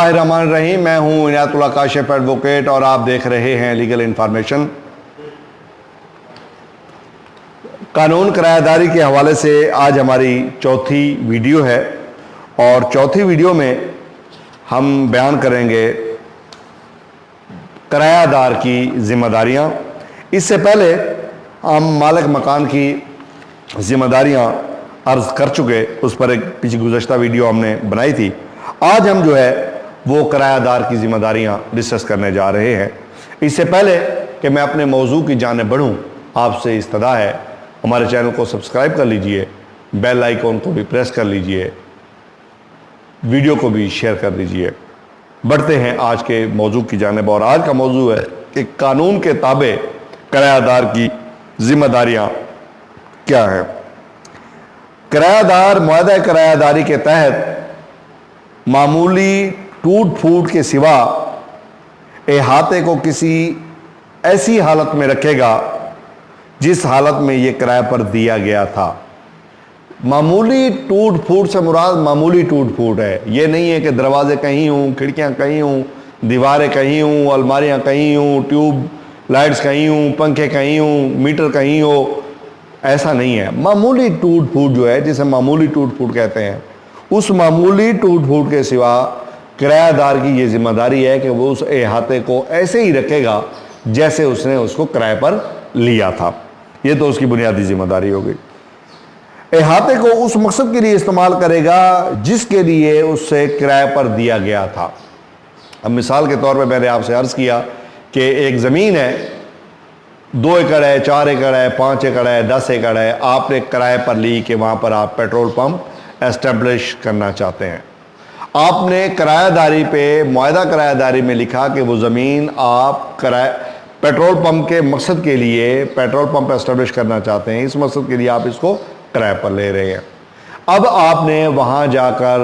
الرحمن الرحیم، میں ہوں عنایت اللہ کاشف ایڈوکیٹ اور آپ دیکھ رہے ہیں لیگل انفارمیشن۔ قانون کرایہ داری کے حوالے سے آج ہماری چوتھی ویڈیو ہے اور چوتھی ویڈیو میں ہم بیان کریں گے کرایہ دار کی ذمہ داریاں۔ اس سے پہلے ہم مالک مکان کی ذمہ داریاں عرض کر چکے، اس پر ایک پیچھے گزشتہ ویڈیو ہم نے بنائی تھی۔ آج ہم جو ہے وہ کرایہ دار کی ذمہ داریاں ڈسکس کرنے جا رہے ہیں۔ اس سے پہلے کہ میں اپنے موضوع کی جانب بڑھوں، آپ سے استدعا ہے ہمارے چینل کو سبسکرائب کر لیجئے، بیل آئیکن کو بھی پریس کر لیجئے، ویڈیو کو بھی شیئر کر دیجئے۔ بڑھتے ہیں آج کے موضوع کی جانب، اور آج کا موضوع ہے کہ قانون کے تابع کرایہ دار کی ذمہ داریاں کیا ہیں۔ کرایہ دار معاہدہ کرایہ داری کے تحت معمولی ٹوٹ پھوٹ کے سوا احاطے کو کسی ایسی حالت میں رکھے گا جس حالت میں یہ کرایہ پر دیا گیا تھا۔ معمولی ٹوٹ پھوٹ سے مراد معمولی ٹوٹ پھوٹ ہے، یہ نہیں ہے کہ دروازے کہیں ہوں، کھڑکیاں کہیں ہوں، دیواریں کہیں ہوں، الماریاں کہیں ہوں، ٹیوب لائٹس کہیں ہوں، پنکھے کہیں ہوں، میٹر کہیں ہو، ایسا نہیں ہے۔ معمولی ٹوٹ پھوٹ جو ہے، جسے معمولی ٹوٹ پھوٹ کہتے ہیں، اس معمولی ٹوٹ پھوٹ کے سوا کرایہ دار کی یہ ذمہ داری ہے کہ وہ اس احاطے کو ایسے ہی رکھے گا جیسے اس نے اس کو کرائے پر لیا تھا۔ یہ تو اس کی بنیادی ذمہ داری ہوگی۔ احاطے کو اس مقصد کے لیے استعمال کرے گا جس کے لیے اس سے کرائے پر دیا گیا تھا۔ اب مثال کے طور پہ میں نے آپ سے عرض کیا کہ ایک زمین ہے، 2 ایکڑ ہے، 4 ایکڑ ہے، 5 ایکڑ ہے، 10 ایکڑ ہے، آپ نے کرائے پر لی کہ وہاں پر آپ پیٹرول پمپ اسٹیبلش کرنا چاہتے ہیں۔ آپ نے کرایہ داری پہ معاہدہ کرایہ داری میں لکھا کہ وہ زمین آپ پیٹرول پمپ کے مقصد کے لیے پیٹرول پمپ اسٹیبلش کرنا چاہتے ہیں، اس مقصد کے لیے آپ اس کو کرایہ پر لے رہے ہیں۔ اب آپ نے وہاں جا کر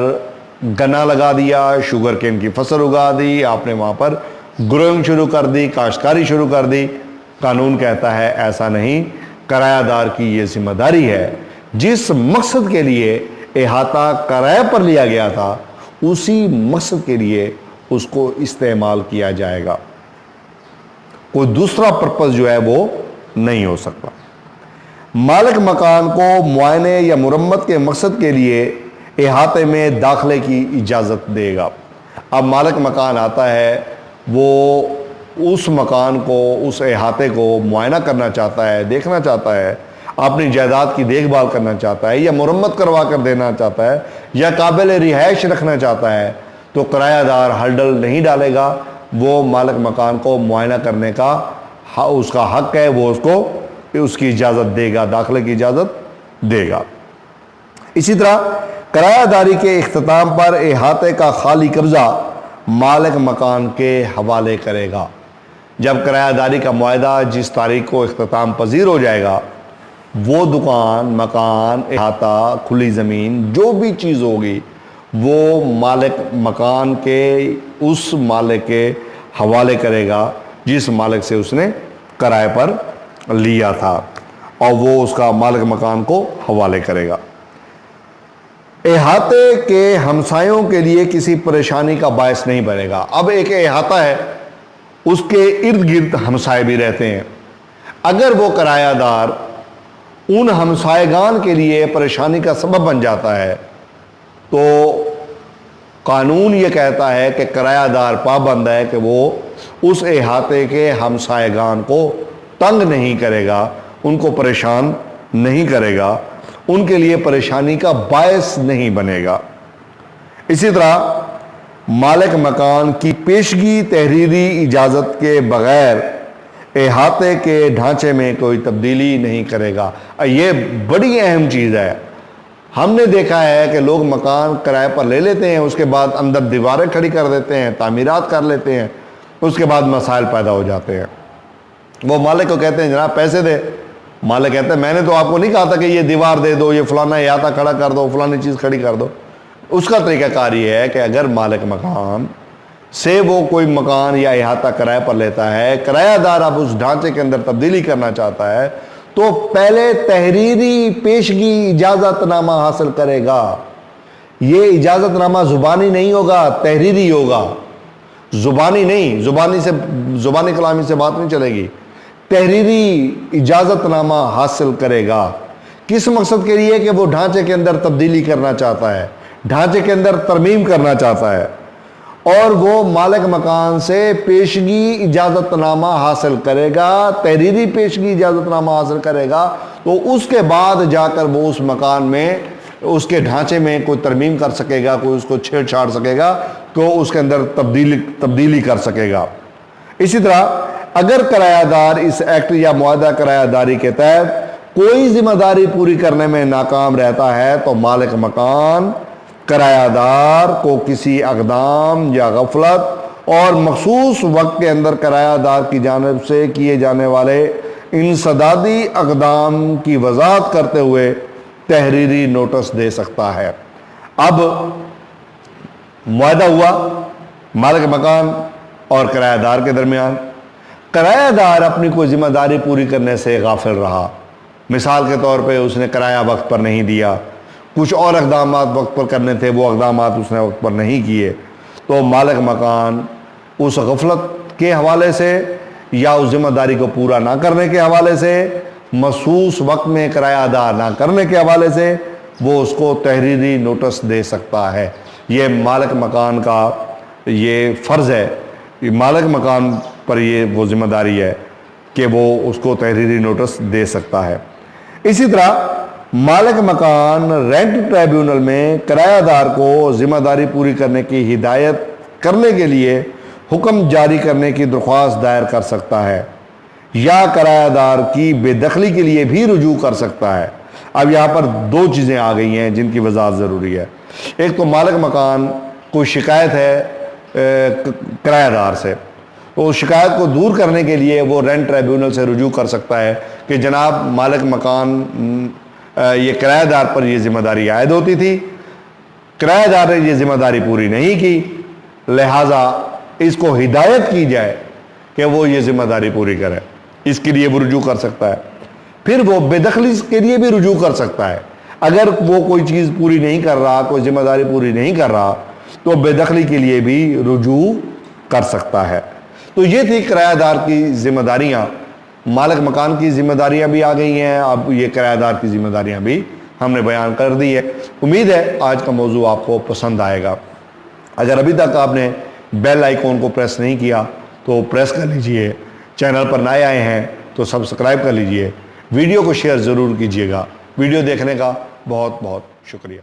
گنا لگا دیا، شوگر کین کی فصل اگا دی، آپ نے وہاں پر گروئنگ شروع کر دی، کاشتکاری شروع کر دی۔ قانون کہتا ہے ایسا نہیں، کرایہ دار کی یہ ذمہ داری ہے جس مقصد کے لیے احاطہ کرایہ پر لیا گیا تھا اسی مقصد کے لیے اس کو استعمال کیا جائے گا، کوئی دوسرا پرپس جو ہے وہ نہیں ہو سکتا۔ مالک مکان کو معائنے یا مرمت کے مقصد کے لیے احاطے میں داخلے کی اجازت دے گا۔ اب مالک مکان آتا ہے، وہ اس مکان کو، اس احاطے کو معائنہ کرنا چاہتا ہے، دیکھنا چاہتا ہے، اپنی جائیداد کی دیکھ بھال کرنا چاہتا ہے، یا مرمت کروا کر دینا چاہتا ہے، یا قابل رہائش رکھنا چاہتا ہے، تو کرایہ دار ہرڈل نہیں ڈالے گا۔ وہ مالک مکان کو معائنہ کرنے کا اس کا حق ہے، وہ اس کو اس کی اجازت دے گا، داخلے کی اجازت دے گا۔ اسی طرح کرایہ داری کے اختتام پر احاطے کا خالی قبضہ مالک مکان کے حوالے کرے گا۔ جب کرایہ داری کا معاہدہ جس تاریخ کو اختتام پذیر ہو جائے گا، وہ دکان، مکان، احاطہ، کھلی زمین، جو بھی چیز ہوگی وہ مالک مکان کے اس مالک کے حوالے کرے گا جس مالک سے اس نے کرائے پر لیا تھا، اور وہ اس کا مالک مکان کو حوالے کرے گا۔ احاطے کے ہمسایوں کے لیے کسی پریشانی کا باعث نہیں بنے گا۔ اب ایک احاطہ ہے، اس کے ارد گرد ہمسائے بھی رہتے ہیں، اگر وہ کرایہ دار ان ہمسائیگان کے لیے پریشانی کا سبب بن جاتا ہے تو قانون یہ کہتا ہے کہ کرایہ دار پابند ہے کہ وہ اس احاطے کے ہمسائیگان کو تنگ نہیں کرے گا، ان کو پریشان نہیں کرے گا، ان کے لیے پریشانی کا باعث نہیں بنے گا۔ اسی طرح مالک مکان کی پیشگی تحریری اجازت کے بغیر احاطے کے ڈھانچے میں کوئی تبدیلی نہیں کرے گا۔ یہ بڑی اہم چیز ہے۔ ہم نے دیکھا ہے کہ لوگ مکان کرائے پر لے لیتے ہیں، اس کے بعد اندر دیواریں کھڑی کر دیتے ہیں، تعمیرات کر لیتے ہیں، اس کے بعد مسائل پیدا ہو جاتے ہیں۔ وہ مالک کو کہتے ہیں جناب پیسے دے، مالک کہتا ہے میں نے تو آپ کو نہیں کہا تھا کہ یہ دیوار دے دو، یہ فلانا احاطہ کھڑا کر دو، فلانی چیز کھڑی کر دو۔ اس کا طریقہ کار یہ ہے کہ اگر مالک مکان سے وہ کوئی مکان یا احاطہ کرائے پر لیتا ہے، کرایہ دار اب اس ڈھانچے کے اندر تبدیلی کرنا چاہتا ہے، تو پہلے تحریری پیشگی اجازت نامہ حاصل کرے گا یہ اجازت نامہ زبانی نہیں ہوگا، تحریری ہوگا، زبانی نہیں، زبانی کلامی سے بات نہیں چلے گی، تحریری اجازت نامہ حاصل کرے گا۔ کس مقصد کے لیے؟ کہ وہ ڈھانچے کے اندر تبدیلی کرنا چاہتا ہے، ڈھانچے کے اندر ترمیم کرنا چاہتا ہے، اور وہ مالک مکان سے پیشگی اجازت نامہ حاصل کرے گا، تحریری پیشگی اجازت نامہ حاصل کرے گا، تو اس کے بعد جا کر وہ اس مکان میں، اس کے ڈھانچے میں کوئی ترمیم کر سکے گا، کوئی اس کو چھیڑ چھاڑ سکے گا، تو اس کے اندر تبدیلی کر سکے گا۔ اسی طرح اگر کرایہ دار اس ایکٹ یا معاہدہ کرایہ داری کے تحت کوئی ذمہ داری پوری کرنے میں ناکام رہتا ہے تو مالک مکان کرایہ دار کو کسی اقدام یا غفلت اور مخصوص وقت کے اندر کرایہ دار کی جانب سے کیے جانے والے انسدادی اقدام کی وضاحت کرتے ہوئے تحریری نوٹس دے سکتا ہے۔ اب معاہدہ ہوا مالک مکان اور کرایہ دار کے درمیان، کرایہ دار اپنی کوئی ذمہ داری پوری کرنے سے غافل رہا، مثال کے طور پہ اس نے کرایہ وقت پر نہیں دیا، کچھ اور اقدامات وقت پر کرنے تھے، وہ اقدامات اس نے وقت پر نہیں کیے، تو مالک مکان اس غفلت کے حوالے سے یا اس ذمہ داری کو پورا نہ کرنے کے حوالے سے، مخصوص وقت میں کرایہ دار نہ کرنے کے حوالے سے، وہ اس کو تحریری نوٹس دے سکتا ہے۔ یہ مالک مکان کا یہ فرض ہے، مالک مکان پر یہ وہ ذمہ داری ہے کہ وہ اس کو تحریری نوٹس دے سکتا ہے۔ اسی طرح مالک مکان رینٹ ٹریبیونل میں کرایہ دار کو ذمہ داری پوری کرنے کی ہدایت کرنے کے لیے حکم جاری کرنے کی درخواست دائر کر سکتا ہے، یا کرایہ دار کی بے دخلی کے لیے بھی رجوع کر سکتا ہے۔ اب یہاں پر دو چیزیں آ گئی ہیں جن کی وضاحت ضروری ہے۔ ایک تو مالک مکان کوئی شکایت ہے کرایہ دار سے، تو اس شکایت کو دور کرنے کے لیے وہ رینٹ ٹریبیونل سے رجوع کر سکتا ہے کہ جناب مالک مکان یہ کرایہ دار پر یہ ذمہ داری عائد ہوتی تھی، کرایہ دار نے یہ ذمہ داری پوری نہیں کی، لہٰذا اس کو ہدایت کی جائے کہ وہ یہ ذمہ داری پوری کرے، اس کے لیے وہ رجوع کر سکتا ہے۔ پھر وہ بے دخلی کے لیے بھی رجوع کر سکتا ہے، اگر وہ کوئی چیز پوری نہیں کر رہا، کوئی ذمہ داری پوری نہیں کر رہا، تو بے دخلی کے لیے بھی رجوع کر سکتا ہے۔ تو یہ تھی کرایہ دار کی ذمہ داریاں۔ مالک مکان کی ذمہ داریاں بھی آ گئی ہیں، اب یہ کرایہ دار کی ذمہ داریاں بھی ہم نے بیان کر دی ہے۔ امید ہے آج کا موضوع آپ کو پسند آئے گا۔ اگر ابھی تک آپ نے بیل آئیکن کو پریس نہیں کیا تو پریس کر لیجئے، چینل پر نئے آئے ہیں تو سبسکرائب کر لیجئے، ویڈیو کو شیئر ضرور کیجئے گا۔ ویڈیو دیکھنے کا بہت بہت شکریہ۔